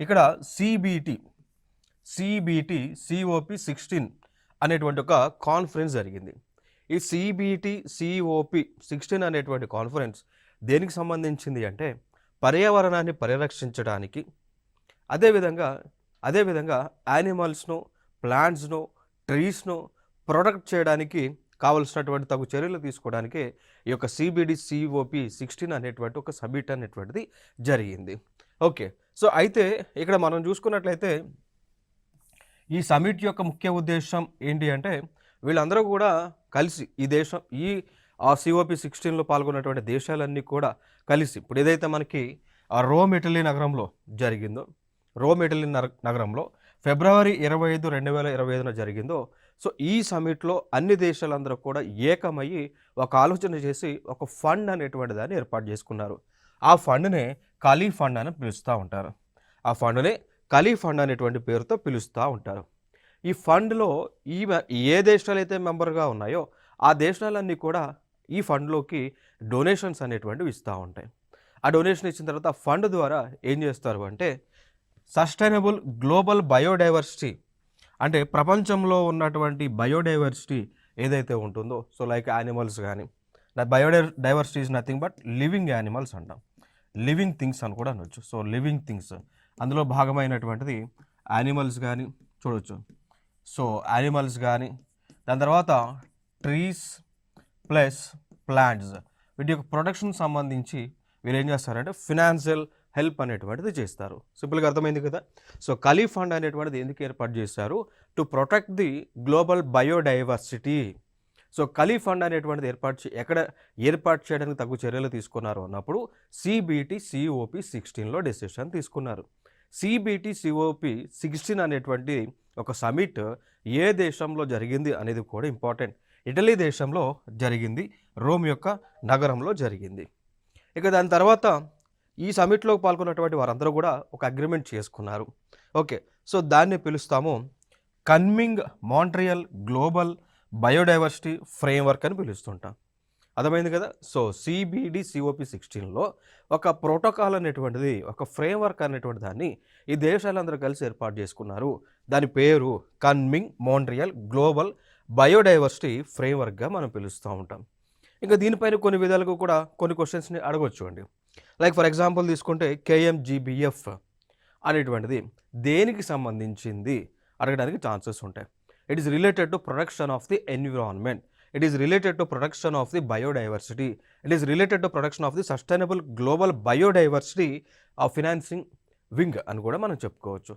ఇక్కడ CBT COP16 అనేటువంటి ఒక కాన్ఫరెన్స్ జరిగింది. ఈ COP16 అనేటువంటి కాన్ఫరెన్స్ దేనికి సంబంధించింది అంటే పర్యావరణాన్ని పరిరక్షించడానికి, అదేవిధంగా యానిమల్స్ను, ప్లాంట్స్ను, ట్రీస్ను ప్రొటెక్ట్ చేయడానికి కావలసినటువంటి తగు చర్యలు తీసుకోవడానికి ఈ యొక్క COP16 అనేటువంటి ఒక సమిట్ అనేటువంటిది జరిగింది. ఓకే, సో అయితే ఇక్కడ మనం చూసుకున్నట్లయితే ఈ సమిట్ యొక్క ముఖ్య ఉద్దేశం ఏంటి అంటే వీళ్ళందరూ కూడా కలిసి ఈ COP16లో పాల్గొన్నటువంటి దేశాలన్నీ కూడా కలిసి ఇప్పుడు ఏదైతే మనకి రోమ్ ఇటలీ నగరంలో జరిగిందో, నగరంలో ఫిబ్రవరి 25, 2025 జరిగిందో, సో ఈ సమిట్లో అన్ని దేశాలందరూ కూడా ఏకమయ్యి ఒక ఆలోచన చేసి ఒక ఫండ్ అనేటువంటి దాన్ని ఏర్పాటు చేసుకున్నారు. ఆ ఫండ్నే కలీ ఫండ్ అని పిలుస్తూ ఉంటారు. ఆ ఫండ్నే కలీ ఫండ్ అనేటువంటి పేరుతో పిలుస్తూ ఉంటారు. ఈ ఫండ్లో ఏ దేశాలు అయితే మెంబర్గా ఉన్నాయో ఆ దేశాలన్నీ కూడా ఈ ఫండ్లోకి డొనేషన్స్ అనేటువంటివి ఇస్తూ ఉంటాయి. ఆ డొనేషన్ ఇచ్చిన తర్వాత ఆ ఫండ్ ద్వారా ఏం చేస్తారు అంటే సస్టైనబుల్ గ్లోబల్ బయోడైవర్సిటీ, అంటే ప్రపంచంలో ఉన్నటువంటి బయోడైవర్సిటీ ఏదైతే ఉంటుందో, సో లైక్ యానిమల్స్ కానీ, biodiversity is nothing but living animals అంటాం, లివింగ్ థింగ్స్ అని కూడా అనొచ్చు. సో లివింగ్ థింగ్స్ అందులో భాగమైనటువంటిది యానిమల్స్ కానీ చూడవచ్చు. సో యానిమల్స్ కానీ, దాని తర్వాత ట్రీస్ ప్లస్ ప్లాంట్స్, వీటి యొక్క ప్రొటెక్షన్ సంబంధించి వీళ్ళు ఏం చేస్తారంటే ఫినాన్షియల్ హెల్ప్ అనేటువంటిది చేస్తారు. సింపుల్గా అర్థమైంది కదా. సో కలీ ఫండ్ అనేటువంటిది ఎందుకు ఏర్పాటు చేస్తారు? To protect the global biodiversity. So Cali fund అనేటువంటిది ఎక్కడ ఏర్పాటు చేయడానికి తగు చర్యలు తీసుకున్నారు అన్నప్పుడు COP16లో డెసిషన్ తీసుకున్నారు. COP16 అనేటువంటి ఒక సమిట్ ఏ దేశంలో జరిగింది అనేది కూడా ఇంపార్టెంట్. ఇటలీ దేశంలో జరిగింది, రోమ్ యొక్క నగరంలో జరిగింది. ఇక దాని తర్వాత ఈ సమిట్లో పాల్గొన్నటువంటి వారందరూ కూడా ఒక అగ్రిమెంట్ చేసుకున్నారు. ఓకే, సో దాన్ని పిలుస్తాము కన్మింగ్ మాంట్రియల్ గ్లోబల్ బయోడైవర్సిటీ ఫ్రేమ్వర్క్ అని పిలుస్తుంటాం. అర్థమైంది కదా. సో COP16లో ఒక ప్రోటోకాల్ అనేటువంటిది, ఒక ఫ్రేమ్వర్క్ అనేటువంటి దాన్ని ఈ దేశాలందరూ కలిసి ఏర్పాటు చేసుకున్నారు. దాని పేరు కన్మింగ్ మాంట్రియల్ గ్లోబల్ బయోడైవర్సిటీ ఫ్రేమ్వర్క్గా మనం పిలుస్తూ ఉంటాం. ఇంకా దీనిపైన కొన్ని విధాలుగా కూడా కొన్ని క్వశ్చన్స్ని అడగవచ్చు అండి. లైక్ ఫర్ ఎగ్జాంపుల్ తీసుకుంటే KMGBF అనేటువంటిది దేనికి సంబంధించింది అడగడానికి ఛాన్సెస్ ఉంటాయి. It is related to protection of the environment, it is related to protection of the biodiversity, it is related to protection of the sustainable global biodiversity financing wing అని కూడా మనం చెప్పుకోవచ్చు.